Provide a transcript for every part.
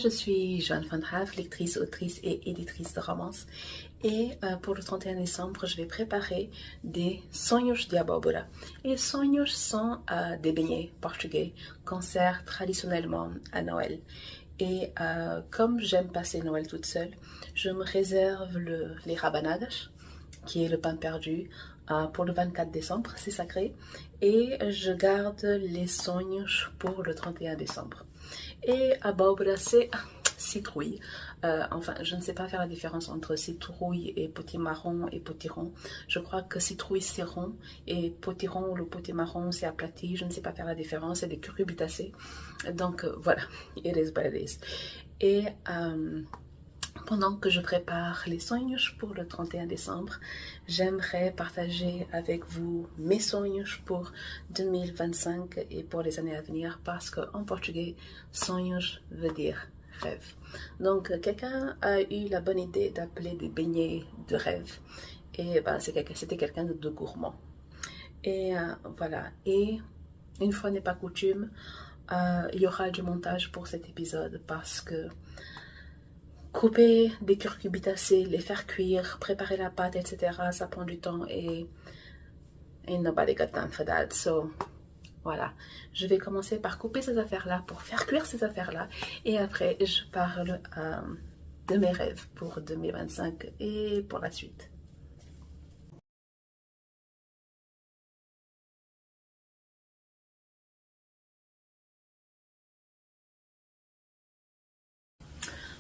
je suis Joanne Van Haaf, lectrice, autrice et éditrice de romances. Et pour le 31 décembre, je vais préparer des sonhos de abóbora. Et sonhos sont des beignets portugais qu'on sert traditionnellement à Noël. Et comme j'aime passer Noël toute seule, je me réserve les rabanadas, qui est le pain perdu, pour le 24 décembre, c'est sacré. Et je garde les sonhos pour le 31 décembre. Et abóbora, c'est citrouille. Enfin, je ne sais pas faire la différence entre citrouille et potimarron et potiron. Je crois que citrouille c'est rond et potiron ou le potimarron c'est aplati. Je ne sais pas faire la différence, c'est des cucurbitacées. Donc voilà, it is what it is. Et pendant que je prépare les sonhos pour le 31 décembre, j'aimerais partager avec vous mes sonhos pour 2025 et pour les années à venir parce qu'en portugais, sonhos veut dire rêve. Donc, quelqu'un a eu la bonne idée d'appeler des beignets de rêve et c'était quelqu'un de gourmand. Et voilà, et une fois n'est pas coutume, il y aura du montage pour cet épisode parce que couper des cucurbitacées, les faire cuire, préparer la pâte, etc. Ça prend du temps et nobody got time for that. So, voilà. Je vais commencer par couper ces affaires-là pour faire cuire ces affaires-là. Et après, je parle de mes rêves pour 2025 et pour la suite.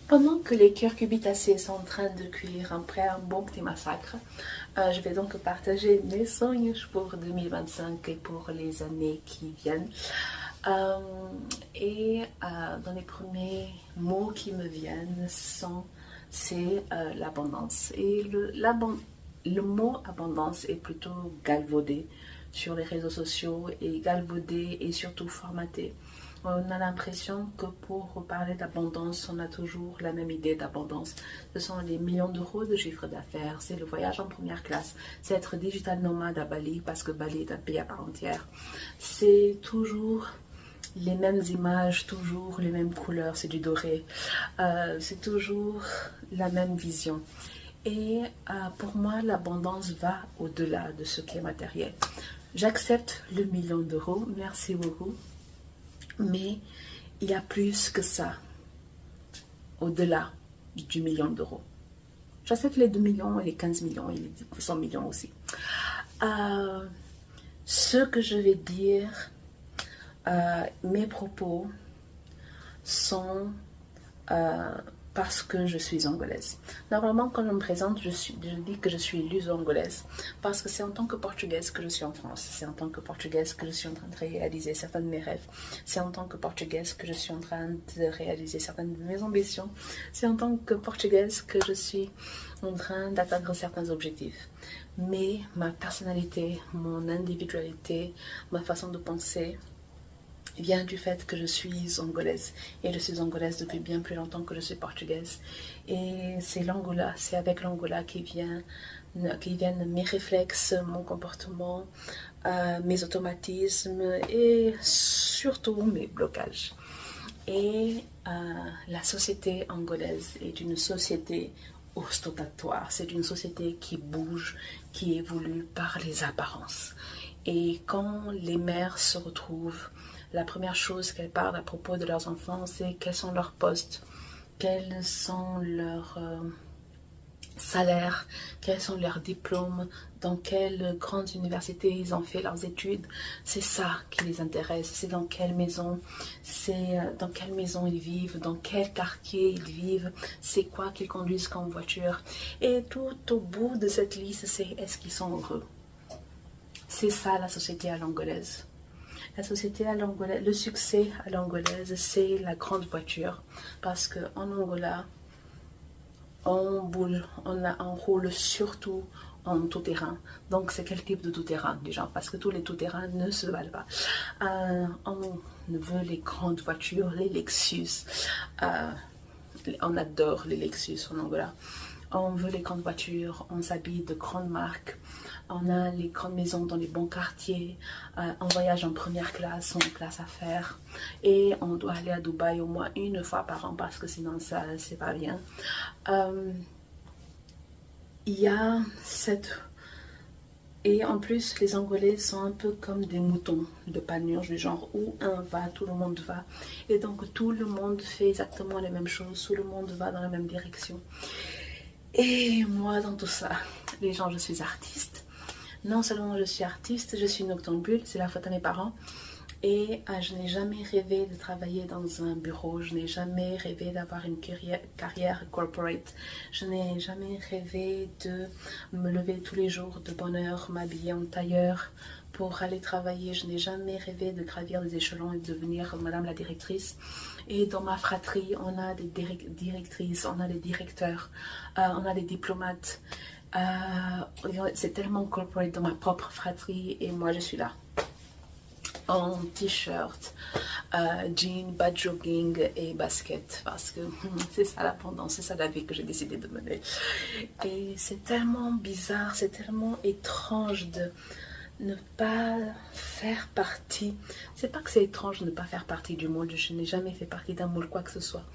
Pendant que les cucurbitacées sont en train de cuire après un bon petit massacre, je vais donc partager mes sonhos pour 2025 et pour les années qui viennent. Dans les premiers mots qui me viennent, c'est l'abondance. Et le mot abondance est plutôt galvaudé sur les réseaux sociaux et galvaudé et surtout formaté. On a l'impression que pour parler d'abondance, on a toujours la même idée d'abondance. Ce sont les millions d'euros de chiffre d'affaires, c'est le voyage en première classe, c'est être digital nomade à Bali parce que Bali est un pays à part entière. C'est toujours les mêmes images, toujours les mêmes couleurs, c'est du doré. C'est toujours la même vision. Et pour moi, l'abondance va au-delà de ce qui est matériel. J'accepte le million d'euros, merci beaucoup. Mais il y a plus que ça, au-delà du million d'euros. J'accepte les 2 millions et les 15 millions et les 100 millions aussi. Ce que je vais dire, mes propos sont parce que je suis angolaise. Normalement, quand je me présente, je dis que je suis luso-angolaise parce que c'est en tant que portugaise que je suis en France. C'est en tant que portugaise que je suis en train de réaliser certains de mes rêves. C'est en tant que portugaise que je suis en train de réaliser certaines de mes ambitions. C'est en tant que portugaise que je suis en train d'atteindre certains objectifs. Mais ma personnalité, mon individualité, ma façon de penser vient du fait que je suis angolaise et je suis angolaise depuis bien plus longtemps que je suis portugaise et c'est l'Angola, c'est avec l'Angola qui viennent mes réflexes, mon comportement, mes automatismes et surtout mes blocages. Et la société angolaise est une société ostentatoire, c'est une société qui bouge, qui évolue par les apparences. Et quand les mères se retrouvent, la première chose qu'elles parlent à propos de leurs enfants, c'est quels sont leurs postes, quels sont leurs salaires, quels sont leurs diplômes, dans quelles grandes universités ils ont fait leurs études. C'est ça qui les intéresse, c'est dans quelle maison, ils vivent, dans quel quartier ils vivent, c'est quoi qu'ils conduisent comme voiture. Et tout au bout de cette liste, c'est est-ce qu'ils sont heureux. C'est ça la société à l'angolaise. La société à l'angolaise, le succès à l'angolaise, c'est la grande voiture. Parce qu'en Angola, on roule surtout en tout-terrain. Donc, c'est quel type de tout-terrain déjà? Parce que tous les tout-terrains ne se valent pas. On veut les grandes voitures, les Lexus. On adore les Lexus en Angola. On veut les grandes voitures, on s'habille de grandes marques, on a les grandes maisons dans les bons quartiers, on voyage en première classe, on a classe à faire et on doit aller à Dubaï au moins une fois par an parce que sinon ça c'est pas bien. Il y a cette... Et en plus, les Angolais sont un peu comme des moutons de panurge, du genre où un va, tout le monde va. Et donc tout le monde fait exactement les mêmes choses, tout le monde va dans la même direction. Et moi, dans tout ça, les gens, je suis artiste. Non seulement je suis artiste, je suis noctambule, c'est la faute à mes parents. Et je n'ai jamais rêvé de travailler dans un bureau, je n'ai jamais rêvé d'avoir une carrière corporate, je n'ai jamais rêvé de me lever tous les jours de bonne heure, m'habiller en tailleur pour aller travailler, je n'ai jamais rêvé de gravir des échelons et de devenir madame la directrice. Et dans ma fratrie, on a des directrices, on a des directeurs, on a des diplomates. C'est tellement corporate dans ma propre fratrie et moi je suis là. En t-shirt, jean, bas jogging et basket parce que c'est ça l'abondance, c'est ça la vie que j'ai décidé de mener. Et c'est tellement bizarre, c'est tellement étrange de ne pas faire partie. C'est pas que c'est étrange de ne pas faire partie du moule, je n'ai jamais fait partie d'un moule quoi que ce soit,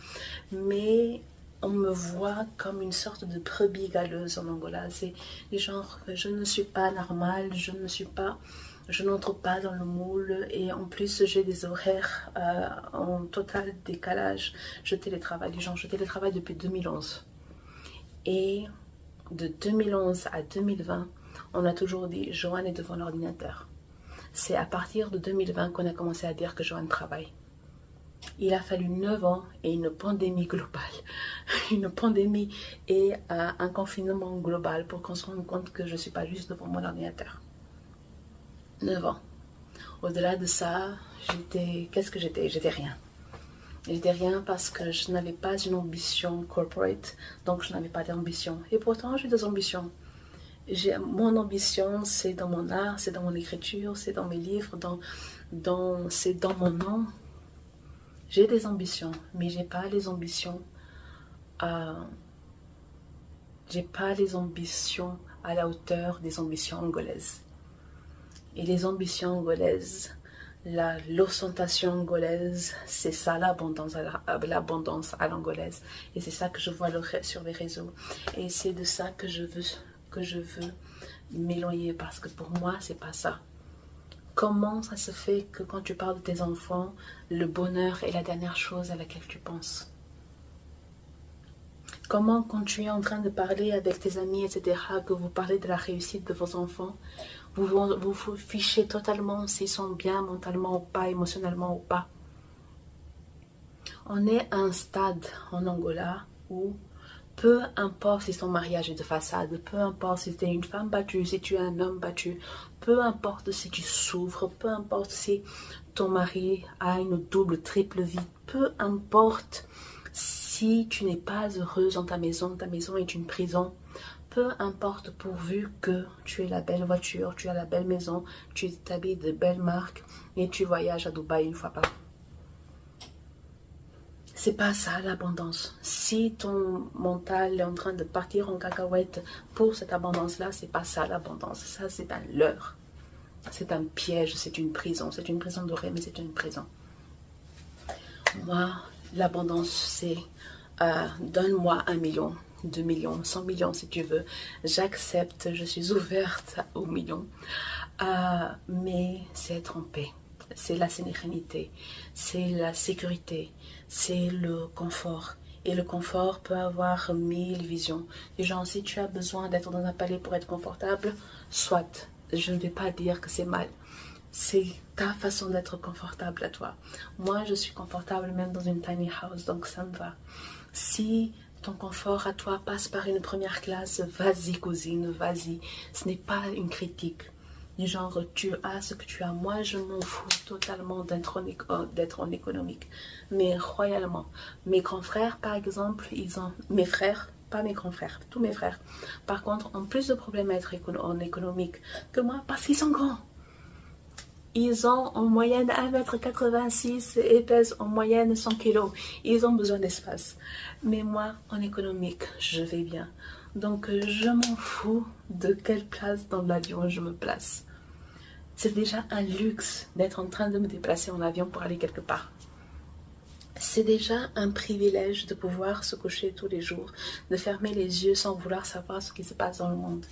mais on me voit comme une sorte de brebis galeuse en Angola. C'est genre je ne suis pas normale, je n'entre pas dans le moule et en plus j'ai des horaires en total décalage. Je télétravaille, je télétravaille depuis 2011 et de 2011 à 2020 on a toujours dit Joanne est devant l'ordinateur. C'est à partir de 2020 qu'on a commencé à dire que Joanne travaille. Il a fallu 9 ans et une pandémie globale, une pandémie et un confinement global pour qu'on se rende compte que je ne suis pas juste devant mon ordinateur. 9 ans. Au-delà de ça, qu'est-ce que j'étais? J'étais rien. J'étais rien parce que je n'avais pas une ambition corporate, donc je n'avais pas d'ambition. Et pourtant, j'ai des ambitions. Mon ambition, c'est dans mon art, c'est dans mon écriture, c'est dans mes livres, c'est dans mon nom. J'ai des ambitions, mais j'ai pas les ambitions à la hauteur des ambitions angolaises. Et les ambitions angolaises, l'ostentation angolaise, c'est ça l'abondance à l'angolaise. Et c'est ça que je vois sur les réseaux. Et c'est de ça que je veux m'éloigner parce que pour moi, c'est pas ça. Comment ça se fait que quand tu parles de tes enfants, le bonheur est la dernière chose à laquelle tu penses? Comment quand tu es en train de parler avec tes amis, etc., que vous parlez de la réussite de vos enfants, vous vous fichez totalement s'ils sont bien mentalement ou pas, émotionnellement ou pas? On est à un stade en Angola où peu importe si ton mariage est de façade, peu importe si tu es une femme battue, si tu es un homme battu, peu importe si tu souffres, peu importe si ton mari a une double, triple vie, peu importe si tu n'es pas heureuse dans ta maison est une prison, peu importe pourvu que tu aies la belle voiture, tu as la belle maison, tu t'habilles de belles marques et tu voyages à Dubaï une fois par an. C'est pas ça l'abondance. Si ton mental est en train de partir en cacahuète pour cette abondance-là, c'est pas ça l'abondance. Ça, c'est un leurre. C'est un piège, c'est une prison. C'est une prison dorée, mais c'est une prison. Moi, l'abondance, c'est donne-moi 1 million, 2 millions, 100 millions si tu veux. J'accepte, je suis ouverte aux millions. Mais c'est être en paix. C'est la sérénité, c'est la sécurité, c'est le confort. Et le confort peut avoir 1000 visions. Et genre, si tu as besoin d'être dans un palais pour être confortable, soit. Je ne vais pas dire que c'est mal. C'est ta façon d'être confortable à toi. Moi, je suis confortable même dans une tiny house, donc ça me va. Si ton confort à toi passe par une première classe, vas-y cousine, vas-y. Ce n'est pas une critique. Genre, tu as ce que tu as. Moi, je m'en fous totalement d'être en économique. Mais royalement. Mes grands frères, par exemple, mes frères, pas mes grands frères, tous mes frères, par contre, ont plus de problèmes à être en économique que moi parce qu'ils sont grands. Ils ont en moyenne 1,86 m et pèsent en moyenne 100 kg. Ils ont besoin d'espace. Mais moi, en économique, je vais bien. Donc je m'en fous de quelle place dans l'avion je me place. C'est déjà un luxe d'être en train de me déplacer en avion pour aller quelque part. C'est déjà un privilège de pouvoir se coucher tous les jours, de fermer les yeux sans vouloir savoir ce qui se passe dans le monde.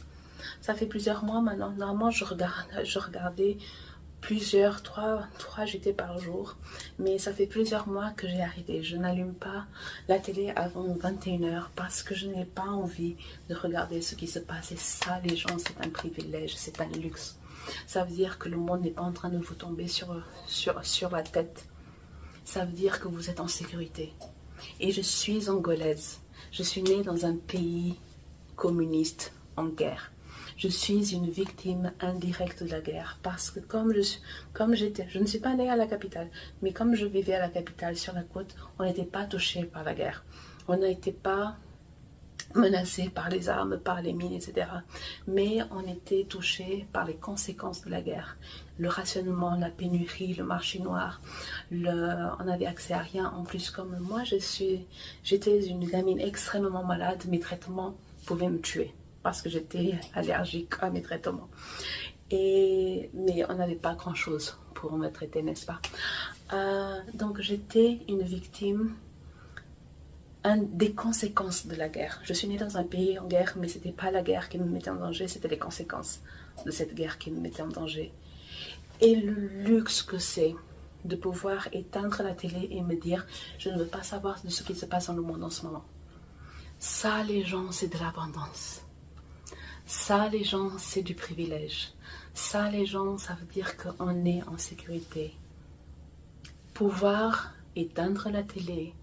Ça fait plusieurs mois maintenant. Normalement, je regardais trois JT par jour, mais ça fait plusieurs mois que j'ai arrêté. Je n'allume pas la télé avant 21h parce que je n'ai pas envie de regarder ce qui se passe. Et ça, les gens, c'est un privilège, c'est un luxe. Ça veut dire que le monde n'est pas en train de vous tomber sur la tête. Ça veut dire que vous êtes en sécurité. Et je suis angolaise. Je suis née dans un pays communiste en guerre. Je suis une victime indirecte de la guerre parce que je ne suis pas née à la capitale, mais comme je vivais à la capitale sur la côte, on n'était pas touché par la guerre. On n'était pas menacé par les armes, par les mines, etc. Mais on était touché par les conséquences de la guerre. Le rationnement, la pénurie, le marché noir, on n'avait accès à rien. En plus, comme moi, j'étais une gamine extrêmement malade, mes traitements pouvaient me tuer parce que j'étais allergique à mes traitements. Mais on n'avait pas grand-chose pour me traiter, n'est-ce pas? Donc j'étais une victime des conséquences de la guerre. Je suis née dans un pays en guerre, mais ce n'était pas la guerre qui me mettait en danger, c'était les conséquences de cette guerre qui me mettaient en danger. Et le luxe que c'est de pouvoir éteindre la télé et me dire « je ne veux pas savoir de ce qui se passe dans le monde en ce moment ». Ça, les gens, c'est de l'abondance. Ça, les gens, c'est du privilège. Ça, les gens, ça veut dire qu'on est en sécurité. Pouvoir éteindre la télé,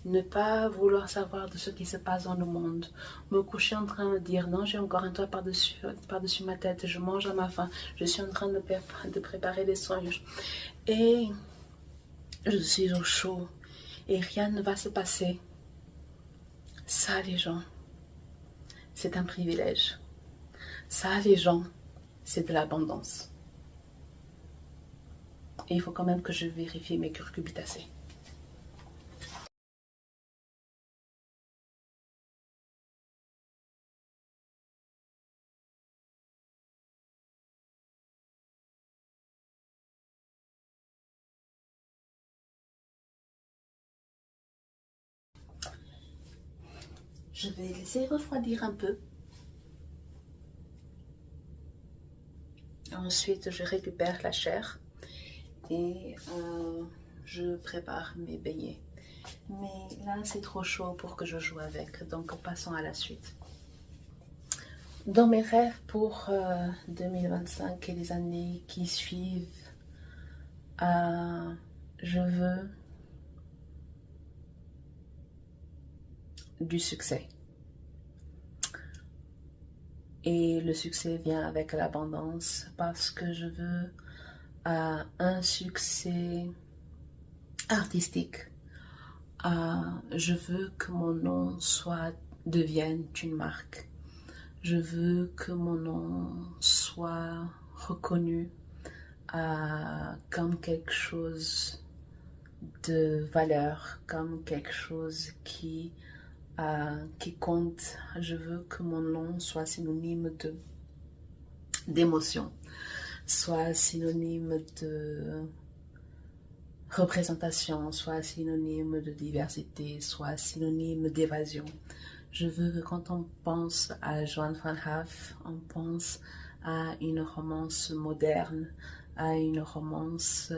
ne pas vouloir savoir de ce qui se passe dans le monde, me coucher en train de dire non, j'ai encore un toit par-dessus ma tête, je mange à ma faim, je suis en train de préparer des sandwichs et je suis au chaud et rien ne va se passer. Ça, les gens, c'est un privilège. Ça, les gens, c'est de l'abondance. Et il faut quand même que je vérifie mes curcubitacées. Je vais laisser refroidir un peu. Ensuite, je récupère la chair et je prépare mes beignets. Mais là, c'est trop chaud pour que je joue avec, donc passons à la suite. Dans mes rêves pour 2025 et les années qui suivent, je veux du succès. Et le succès vient avec l'abondance parce que je veux un succès artistique. Je veux que mon nom devienne une marque. Je veux que mon nom soit reconnu comme quelque chose de valeur, comme quelque chose qui compte. Je veux que mon nom soit synonyme d'émotion, soit synonyme de représentation, soit synonyme de diversité, soit synonyme d'évasion. Je veux que quand on pense à Joan van Haff, on pense à une romance moderne, à une romance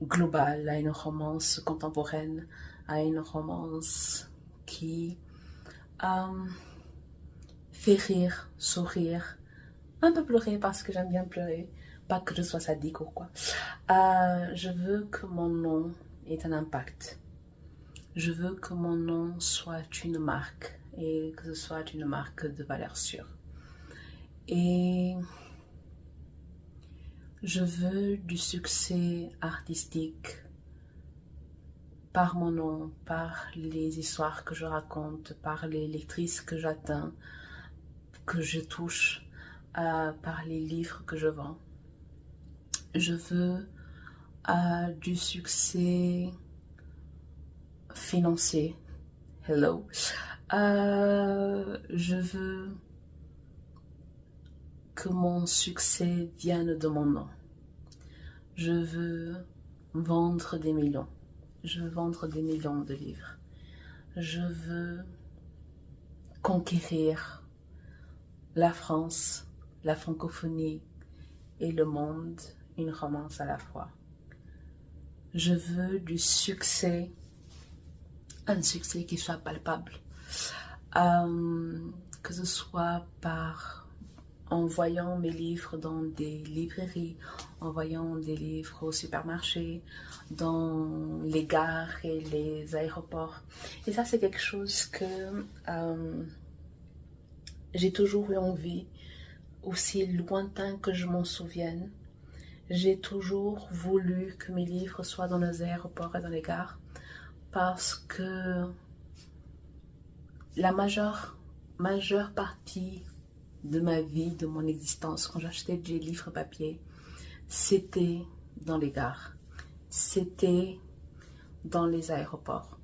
globale, à une romance contemporaine, à une romance qui fait rire, sourire, un peu pleurer parce que j'aime bien pleurer, pas que je sois sadique ou quoi. Je veux que mon nom ait un impact. Je veux que mon nom soit une marque et que ce soit une marque de valeur sûre. Et je veux du succès artistique par mon nom, par les histoires que je raconte, par les lectrices que j'atteins, que je touche, par les livres que je vends. Je veux du succès financier. Hello. Je veux que mon succès vienne de mon nom. Je veux vendre des millions. Je veux vendre des millions de livres. Je veux conquérir la France, la francophonie et le monde, une romance à la fois. Je veux du succès, un succès qui soit palpable, que ce soit en voyant mes livres dans des librairies, en voyant des livres au supermarché, dans les gares et les aéroports. Et ça, c'est quelque chose que j'ai toujours eu envie, aussi lointain que je m'en souvienne. J'ai toujours voulu que mes livres soient dans les aéroports et dans les gares parce que la majeure partie de ma vie, de mon existence, quand j'achetais des livres papier, c'était dans les gares, c'était dans les aéroports.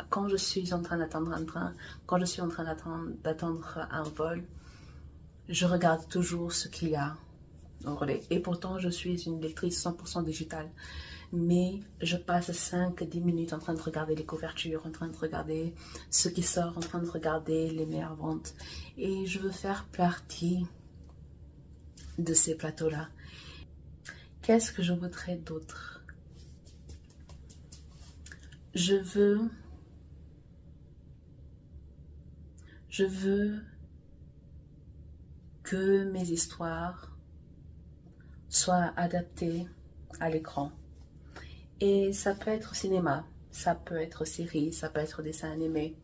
Quand je suis en train d'attendre un train, quand je suis en train d'attendre un vol, je regarde toujours ce qu'il y a en relais. Et pourtant, je suis une lectrice 100% digitale. Mais je passe 5-10 minutes en train de regarder les couvertures, en train de regarder ce qui sort, en train de regarder les meilleures ventes. Et je veux faire partie de ces plateaux-là. Qu'est-ce que je voudrais d'autre? Je veux que mes histoires soient adaptées à l'écran. Et ça peut être cinéma, ça peut être série, ça peut être dessin animé.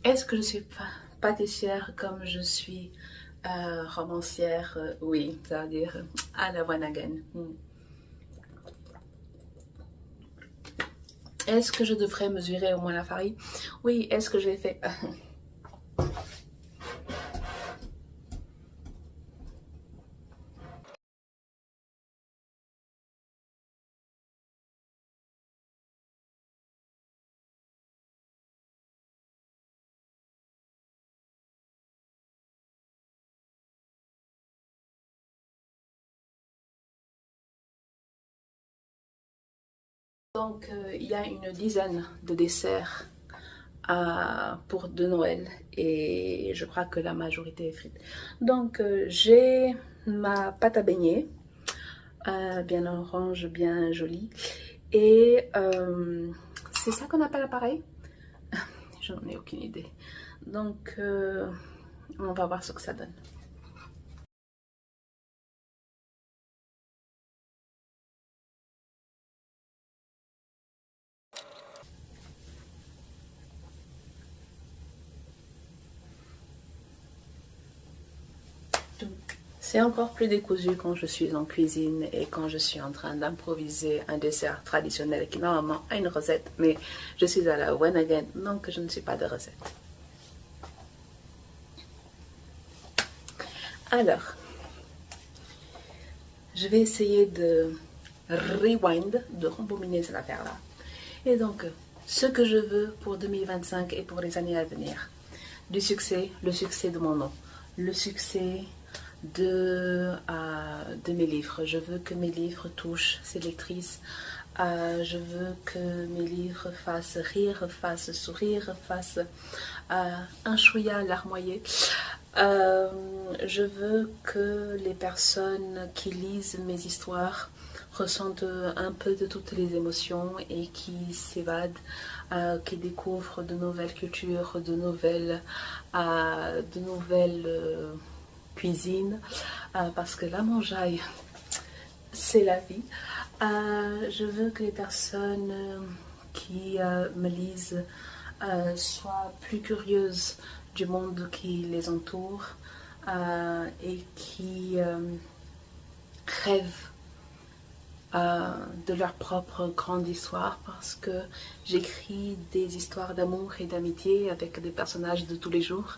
Est-ce que je suis pâtissière comme je suis romancière? Oui, c'est-à-dire à la one again. Est-ce que je devrais mesurer au moins la farine? Oui, est-ce que j'ai fait... Donc, il y a une dizaine de desserts de Noël et je crois que la majorité est frite. Donc, j'ai ma pâte à beignet, bien orange, bien jolie. Et c'est ça qu'on appelle l'appareil? J'en ai aucune idée. Donc, on va voir ce que ça donne. C'est encore plus décousu quand je suis en cuisine et quand je suis en train d'improviser un dessert traditionnel qui normalement a une recette, mais je suis à la one again, donc je ne suis pas de recette. Alors, je vais essayer de rewind, de rembobiner cette affaire-là. Et donc, ce que je veux pour 2025 et pour les années à venir, du succès, le succès de mon nom, le succès de mes livres. Je veux que mes livres touchent ces lectrices. Je veux que mes livres fassent rire, fassent sourire, fassent un chouïa larmoyer. Je veux que les personnes qui lisent mes histoires ressentent un peu de toutes les émotions et qui s'évadent, qui découvrent de nouvelles cultures, de nouvelles cuisines, parce que la mangeaille, c'est la vie. Je veux que les personnes qui me lisent soient plus curieuses du monde qui les entoure et qui rêvent de leur propre grande histoire, parce que j'écris des histoires d'amour et d'amitié avec des personnages de tous les jours,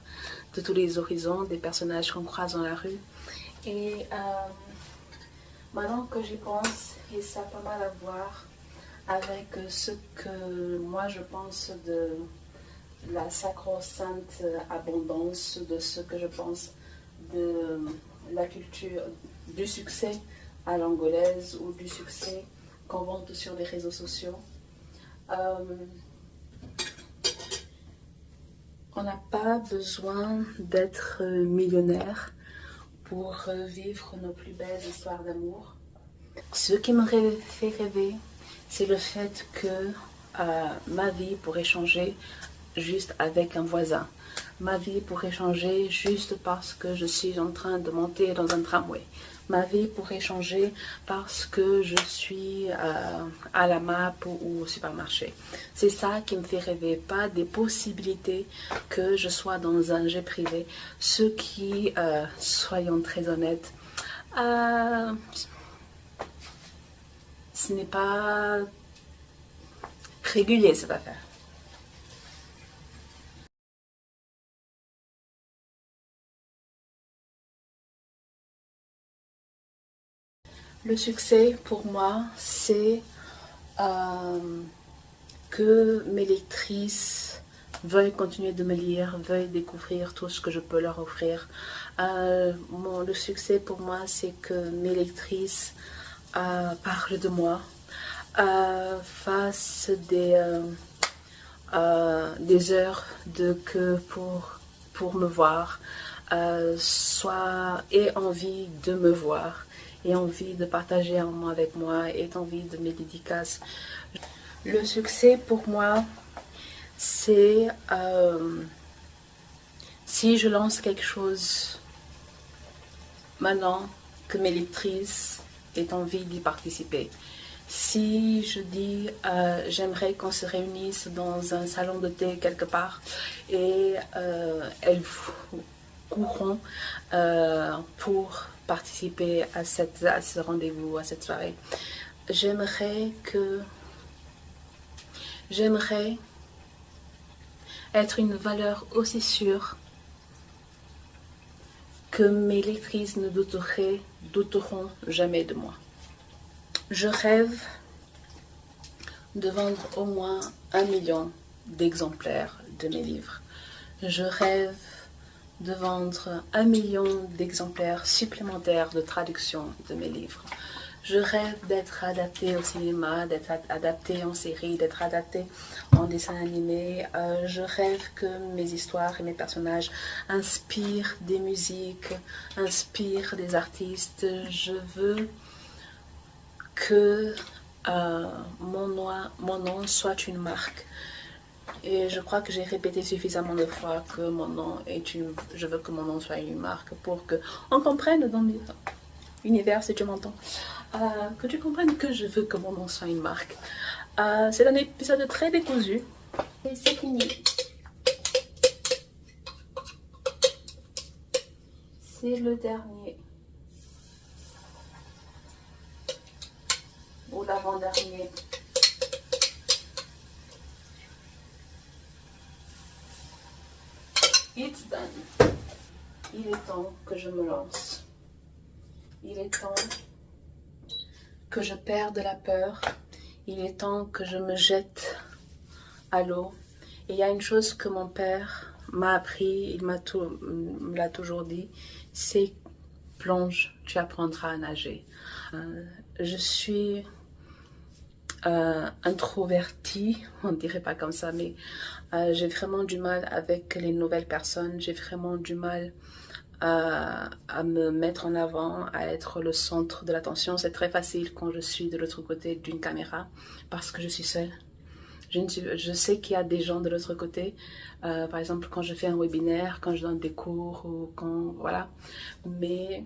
de tous les horizons, des personnages qu'on croise dans la rue. Et maintenant que j'y pense, et ça a pas mal à voir avec ce que moi je pense de la sacro-sainte abondance, de ce que je pense de la culture du succès à l'angolaise ou du succès qu'on vante sur les réseaux sociaux. On n'a pas besoin d'être millionnaire pour vivre nos plus belles histoires d'amour. Ce qui me fait rêver, c'est le fait que ma vie pourrait changer juste avec un voisin. Ma vie pourrait changer juste parce que je suis en train de monter dans un tramway. Ma vie pourrait changer parce que je suis à la MAP ou au supermarché. C'est ça qui me fait rêver, pas des possibilités que je sois dans un jet privé. Ce qui, soyons très honnêtes, ce n'est pas régulier cette affaire. Le succès pour moi, c'est que mes lectrices veuillent continuer de me lire, veuillent découvrir tout ce que je peux leur offrir. Le succès pour moi, c'est que mes lectrices parlent de moi, fassent des heures de queue pour me voir, soit aient envie de me voir, aient envie de partager un moment avec moi, aient envie de mes dédicaces. Le succès pour moi, c'est si je lance quelque chose maintenant que mes lectrices aient envie d'y participer. Si je dis j'aimerais qu'on se réunisse dans un salon de thé quelque part et elles courront pour participer à ce rendez-vous, à cette soirée. J'aimerais être une valeur aussi sûre que mes lectrices ne douteront jamais de moi. Je rêve de vendre au moins 1 million d'exemplaires de mes livres. Je rêve de vendre 1 million d'exemplaires supplémentaires de traduction de mes livres. Je rêve d'être adaptée au cinéma, d'être adaptée en série, d'être adaptée en dessin animé. Je rêve que mes histoires et mes personnages inspirent des musiques, inspirent des artistes. Je veux que mon nom soit une marque. Et je crois que j'ai répété suffisamment de fois que je veux que mon nom soit une marque pour qu'on comprenne dans l'univers, si tu m'entends, que tu comprennes que je veux que mon nom soit une marque. C'est un épisode très décousu. Et c'est fini. C'est le dernier. Ou l'avant-dernier. It's done. Il est temps que je me lance. Il est temps que je perde la peur. Il est temps que je me jette à l'eau. Et il y a une chose que mon père m'a appris, il me l'a toujours dit, c'est plonge, tu apprendras à nager. Je suis introvertie, on ne dirait pas comme ça, mais j'ai vraiment du mal avec les nouvelles personnes, j'ai vraiment du mal à me mettre en avant, à être le centre de l'attention. C'est très facile quand je suis de l'autre côté d'une caméra parce que je suis seule. Je sais qu'il y a des gens de l'autre côté, par exemple quand je fais un webinaire, quand je donne des cours ou quand voilà, mais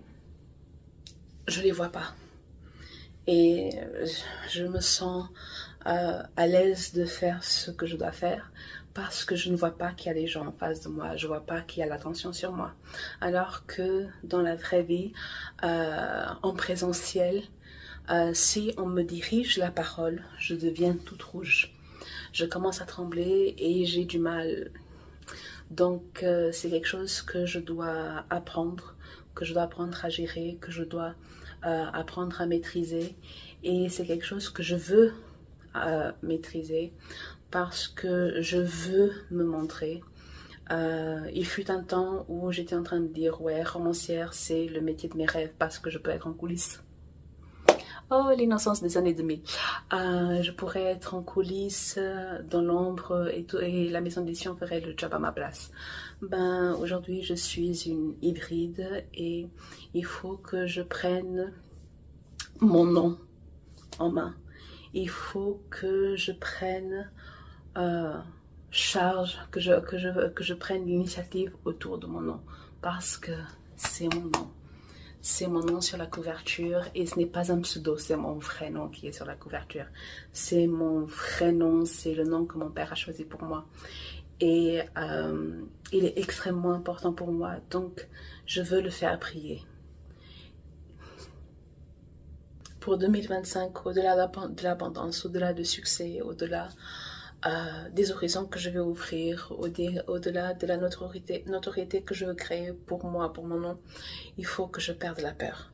je les vois pas. et je me sens à l'aise de faire ce que je dois faire parce que je ne vois pas qu'il y a des gens en face de moi, je ne vois pas qu'il y a l'attention sur moi. Alors que dans la vraie vie, en présentiel, si on me dirige la parole, je deviens toute rouge. Je commence à trembler et j'ai du mal. Donc c'est quelque chose que je dois apprendre à gérer, que je dois apprendre à maîtriser. Et c'est quelque chose que je veux maîtriser parce que je veux me montrer. Il fut un temps où j'étais en train de dire ouais, romancière c'est le métier de mes rêves parce que je peux être en coulisses. Oh, l'innocence des années 2000. Je pourrais être en coulisses, dans l'ombre et la maison d'édition ferait le job à ma place. Ben, aujourd'hui, je suis une hybride et il faut que je prenne mon nom en main. Il faut que je prenne charge, que je prenne l'initiative autour de mon nom parce que c'est mon nom. C'est mon nom sur la couverture et ce n'est pas un pseudo, c'est mon vrai nom qui est sur la couverture. C'est mon vrai nom, c'est le nom que mon père a choisi pour moi. Et il est extrêmement important pour moi, donc je veux le faire briller. Pour 2025, au-delà de l'abondance, au-delà du succès, au-delà des horizons que je vais ouvrir, au-delà de la notoriété que je veux créer pour moi, pour mon nom, il faut que je perde la peur.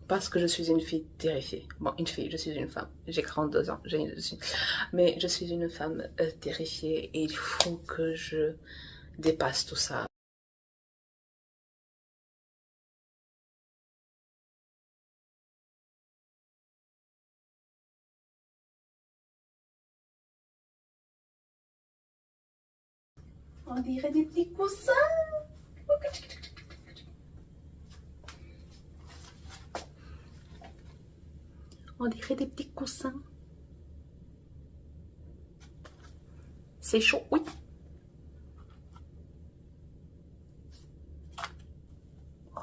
Parce que je suis une fille terrifiée. Bon, une fille, je suis une femme. J'ai 42 ans, mais je suis une femme terrifiée et il faut que je dépasse tout ça. On dirait des petits coussins. On dirait des petits coussins. C'est chaud, oui. Oh.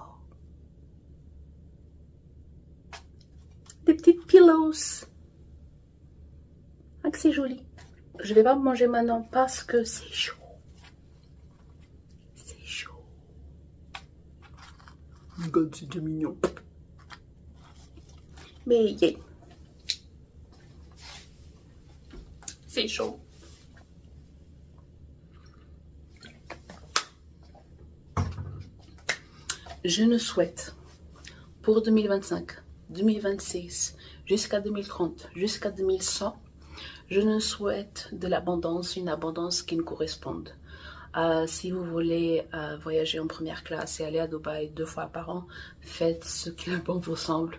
Des petites pillows. Ah, que c'est joli. Je vais pas manger maintenant parce que c'est chaud. C'est chaud. Regarde, c'est déjà mignon. Mais yeah. C'est chaud. Je ne souhaite pour 2025, 2026, jusqu'à 2030, jusqu'à 2100, je ne souhaite de l'abondance, une abondance qui me corresponde. Si vous voulez voyager en première classe et aller à Dubaï 2 fois par an, faites ce qui bon vous semble.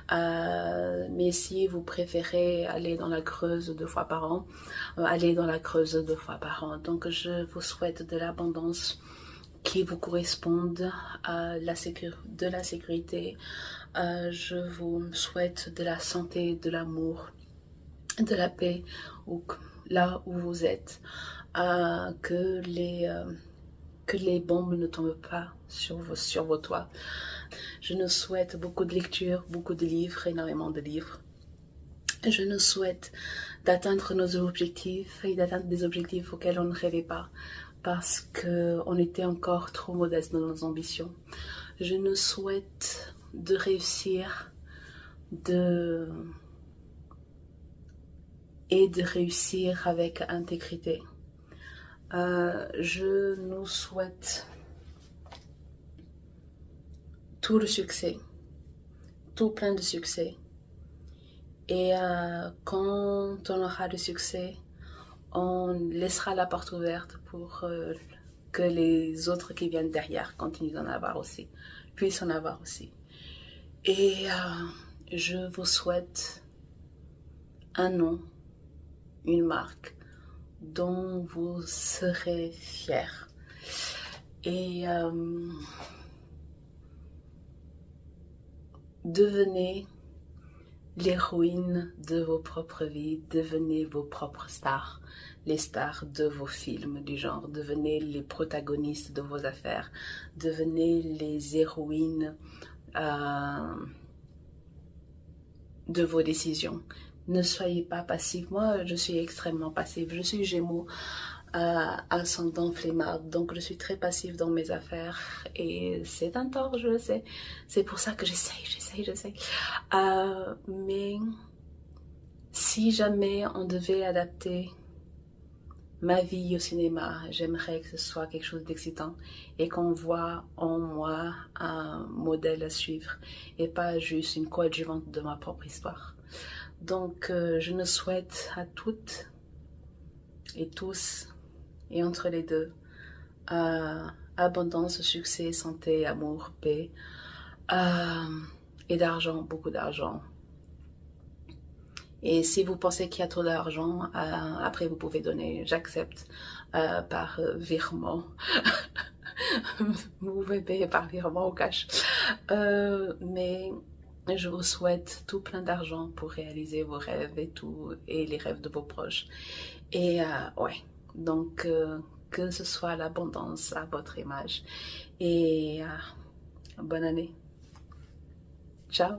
Mais si vous préférez aller dans la Creuse 2 fois par an, allez dans la Creuse 2 fois par an. Donc je vous souhaite de l'abondance qui vous corresponde, de la sécurité. Je vous souhaite de la santé, de l'amour, de la paix, là où vous êtes. Que les bombes ne tombent pas sur vos toits. Je nous souhaite beaucoup de lectures, beaucoup de livres, énormément de livres. Je nous souhaite d'atteindre nos objectifs et d'atteindre des objectifs auxquels on ne rêvait pas parce qu'on était encore trop modeste dans nos ambitions. Je nous souhaite de réussir et de réussir avec intégrité. Je nous souhaite tout le succès, tout plein de succès. Et quand on aura le succès, on laissera la porte ouverte pour que les autres qui viennent derrière continuent d'en avoir aussi, puissent en avoir aussi. Et je vous souhaite un nom, une marque dont vous serez fiers. Et devenez l'héroïne de vos propres vies, devenez vos propres stars, les stars de vos films du genre, devenez les protagonistes de vos affaires, devenez les héroïnes de vos décisions. Ne soyez pas passif. Moi, je suis extrêmement passive. Je suis Gémeaux, ascendant flemmard, donc je suis très passive dans mes affaires et c'est un tort, je le sais. C'est pour ça que j'essaye. Mais si jamais on devait adapter ma vie au cinéma, j'aimerais que ce soit quelque chose d'excitant et qu'on voit en moi un modèle à suivre et pas juste une coadjuvante de ma propre histoire. Donc, je nous souhaite à toutes et tous, et entre les deux, abondance, succès, santé, amour, paix, et d'argent, beaucoup d'argent. Et si vous pensez qu'il y a trop d'argent, après vous pouvez donner, j'accepte, par virement. Vous pouvez payer par virement ou cash. Mais je vous souhaite tout plein d'argent pour réaliser vos rêves et tout, et les rêves de vos proches. Et ouais, donc que ce soit l'abondance à votre image. Et bonne année. Ciao.